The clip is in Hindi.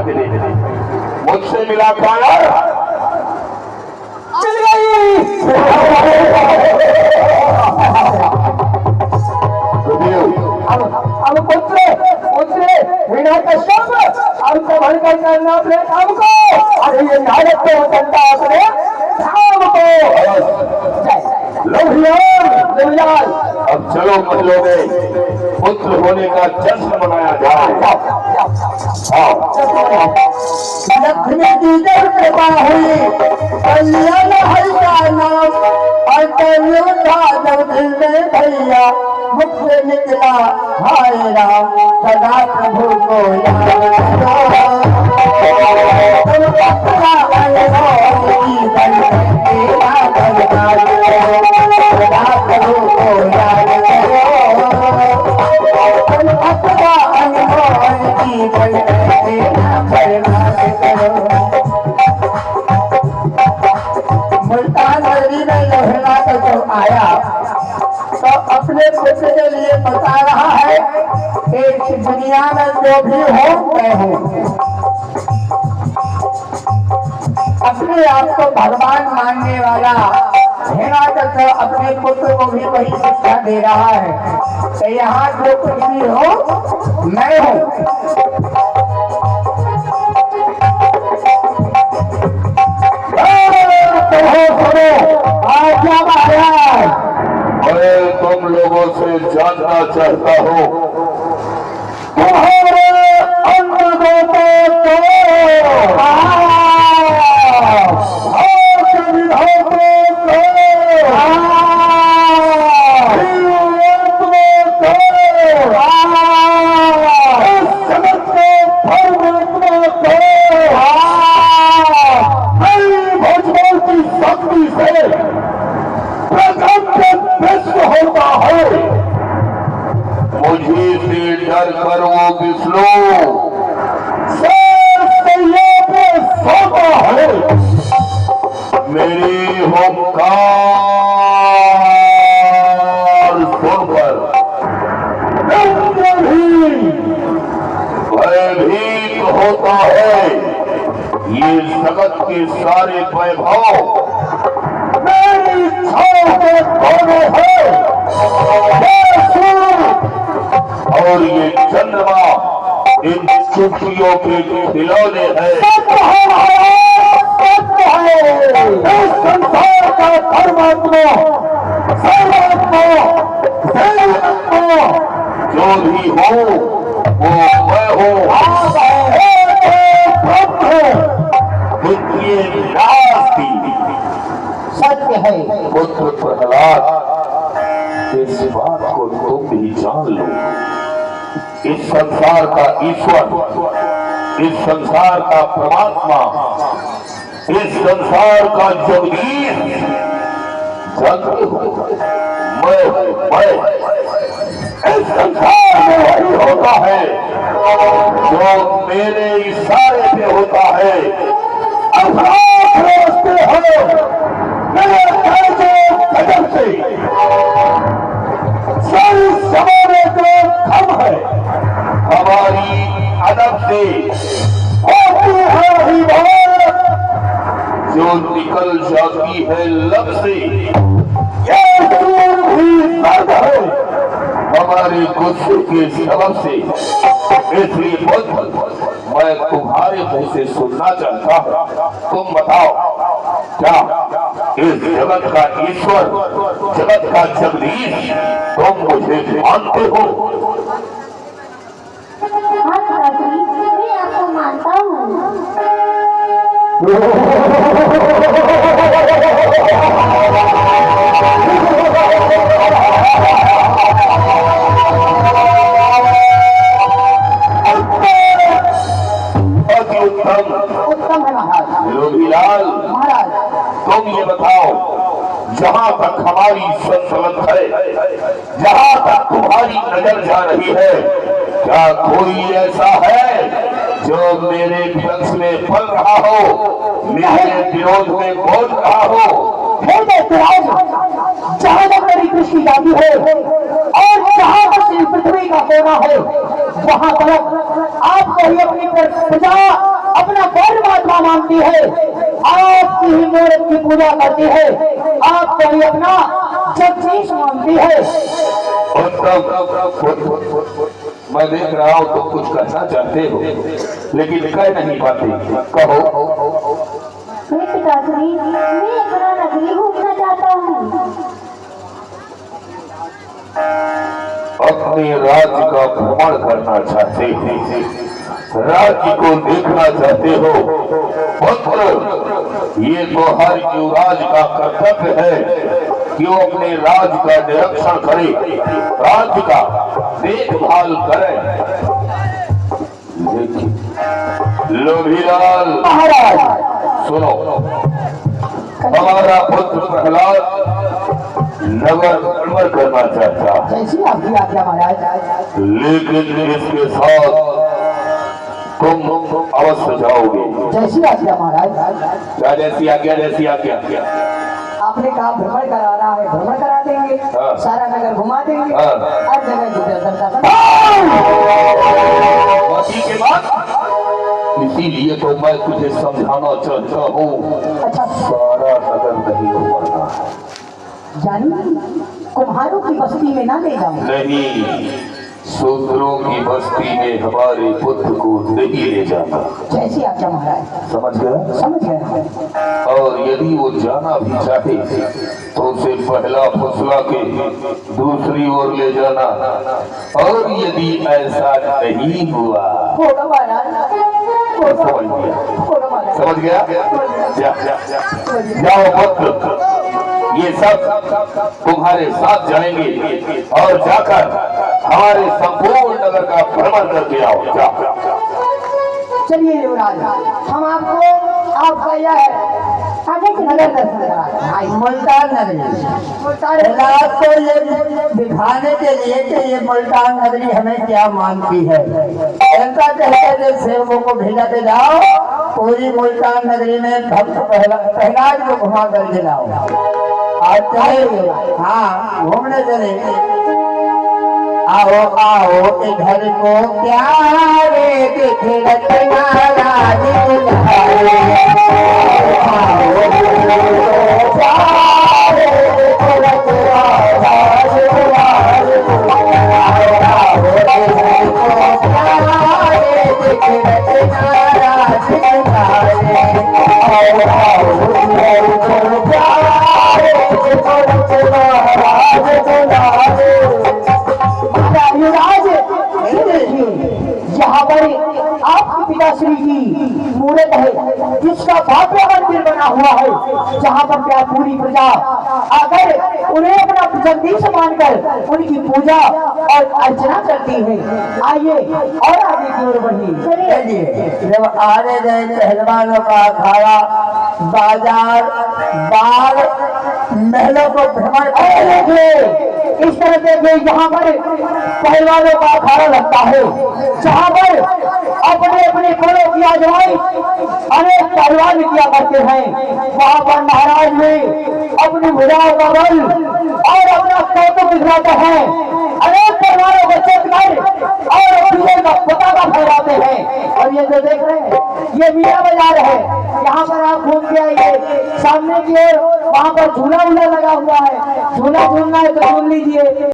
के दे मुझसे मिला पाया चल गई। अब पुत्र वीणा का शब्द हमको भड़कर करना अपने काम को। अरे ये नारद को करता अपने काम को। अब चलो महलों में पुत्र होने का जश्न मनाया जाए। लक्ष्मी की जब कृपा हुई कल्याण हरि का नाम और कल्याणा जब दिल में भैया मुख से निकला हाय राम सदा प्रभु को याद करो। तुम अपना अनुभव की बल तेरा बलिदान सदा प्रभु को याद करो। तुम अपना अनुभव की बल तेरा बलिदान करो। मुल्तान नगरी में लहरा का जो आया तो अपने पुत्र के लिए बता रहा है कि दुनिया में जो भी हो मैं हूँ। अपने आप को भगवान मानने वाला हिरण्याकश्यप अपने पुत्र को भी वही शिक्षा दे रहा है कि यहाँ जो कुछ भी हो मैं हूँ। आज्ञा महाराज। मैं तुम लोगों से जानना चाहता हूँ तुम्हारे अंगों को मुझे से डर कर वो विष्णु है मेरी हुंकार सुनकर भयभीत होता है। ये जगत के सारे वैभव मेरी इच्छाओं के दोनों है और ये चंद्रमा इन चुटकियों के खिलौने हैं। इस संसार का परमात्मा सर्वात्मा जो भी हो वो मैं हूँ। सत्य है पुत्र प्रहलाद इस बात को तुम भी जान लो। इस संसार का ईश्वर, इस संसार का परमात्मा, इस संसार का जगदीश जानते हो मैं इस संसार में वही होता है जो मेरे इशारे पे होता है। अफराक रास्ते हो मेरे कदम से सारी समाने को कम है हमारी अदब से होती है वही बात जो निकल जाती है लब से। ये दूर भी दर्द है हमारे गुस्से के सबब से। इसलिए मैं तुम्हारे मुंह से सुनना चाहता हूँ। तुम बताओ क्या इस जगत का ईश्वर, जगत का जगदीश तुम मुझे मानते हो? हाँ दादी, मैं आपको मानता हूँ। उत्तम है महाराज। लोहीलाल महाराज तुम ये बताओ जहाँ तक हमारी संसद है, जहाँ तक तुम्हारी नजर जा रही है, क्या कोई ऐसा है जो मेरे वंश में पल रहा हो, मेरे विरोध में बोल रहा हो? जहाँ तक मेरी दृष्टि जाती है और जहाँ पर इस पृथ्वी का कोना है वहाँ पर आपको ही अपनी प्रजा अपना परमात्मा मानती है, आपकी ही मूर्त की पूजा करती है, आपको ही अपना जगदीश मानती है। मैं देख रहा हूँ तो कुछ कहना चाहते हो लेकिन कह नहीं पाते, कहो। हे पिताश्री, मैं एकरा नगरी घूमना चाहता हूँ। अपने राज्य का भ्रमण करना चाहते हो, राज्य को देखना चाहते हो पुत्र, ये तो हर युवराज का कर्तव्य है कि वो अपने राज्य का निरीक्षण करे, राज्य का देखभाल करे। लोभीलाल महाराज सुनो, हमारा पुत्र प्रहलाद नगर भ्रमण करना चाहता है, जैसी आपकी आज्ञा महाराज। लेकिन इसके साथ तुम अवश्य जाओगे। जैसी आज्ञा महाराज। क्या जैसी आज्ञा? जैसी आज्ञा क्या? आपने कहा भ्रमण कराना है, भ्रमण करा देंगे, हाँ। सारा नगर घुमा देंगे, हाँ। हर जगह की दर्शन का बाकी के बाद इसीलिए तो मैं तुझे समझाना चाहता हूँ, अच्छा सारा नगर नहीं घुमाना है। जानी कुम्हारों की बस्ती में ना ले जाऊं। नहीं, शूद्रों की बस्ती में हमारे पुत्र को नहीं ले जाना। जैसी आज्ञा महाराज। समझ गया? समझ गए। और यदि वो जाना भी चाहे तो उसे पहला फुसला के दूसरी ओर ले जाना, और यदि ऐसा नहीं हुआ होगा महाराज, समझ गया? होगा महाराज। समझ गया? जाओ पुत्र, ये सब तुम्हारे साथ जाएंगे और जाकर हमारे संपूर्ण नगर का भ्रमण करके आओ। जाओ। चलिए युवराज, हम आपको आपका यह आगे नगर दर्शन करा मुल्तान नगरी। प्रहलाद को ये दिखाने के लिए कि ये मुल्तान नगरी हमें क्या मानती है, ऐसा कहते थे सेवकों को भेजा के जाओ, पूरी मुल्तान नगरी में भक्त प्रहलाद को घुमा कर के लाओ। आज चले, हाँ घूमने चले। आओ आओ इधर को प्यारे दिखत महाराज तुम्हारे, आओ प्यारे दिखत महाराज तुम्हारे, आओ इधर को प्यारे दिखत महाराज तुम्हारे, आओ इधर को प्यारे दिखत महाराज तुम्हारे। युवराज यहाँ पर आपके पिताश्री की मूर्त है, जिसका भव्य मंदिर बना हुआ है, जहाँ पर क्या पूरी प्रजा आकर उन्हें अपना जगदीश मानकर उनकी पूजा और अर्चना करती है। आइए और आगे की ओर बढ़िए। जब आने गए पहलवानों का अखाड़ा, बाजार, बाग, महलों को भ्रमण करेंगे। इस तरह से यहाँ पर पहलवानों का अखाड़ा लगता है, जहाँ पर अपने अपने बड़ों की आजमाई अनेक पहलवान किया करते हैं। वहाँ पर महाराज भी अपनी भुजाओं का बल और अपना कौतुक दिखलाते हैं, अनेक पहलवानों को चेत कर और विजय का पताका फहराते हैं। और ये जो देख रहे हैं ये मीना बाजार है, यहाँ पर आप घूम के आइए। सामने की ओर वहाँ पर झूला वूला लगा हुआ है, झूला झूलना है तो झूल लीजिए।